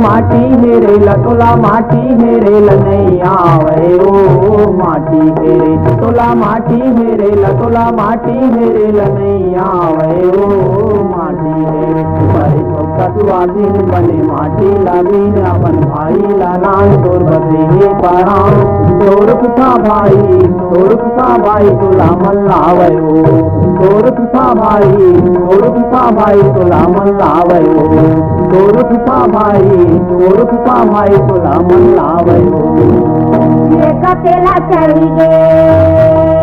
माटी हेरेला तोला माटी हेरेला नहीं आवे ओ माटी हेरे तोला माटी हेरेला तोला माटी हेरेला नहीं आवे ओ माटी हेरे बड़े छोटा दिन बने माटी लावीन अपन भाई लालान तोर बदले पारा तोर कुथा भाई तोला मन लावे ओ तोर कुथा भाई तोला मन लावे ओ तोर कुथा भाई तोला मन लावे ओ ये कतेला चढ़ी गे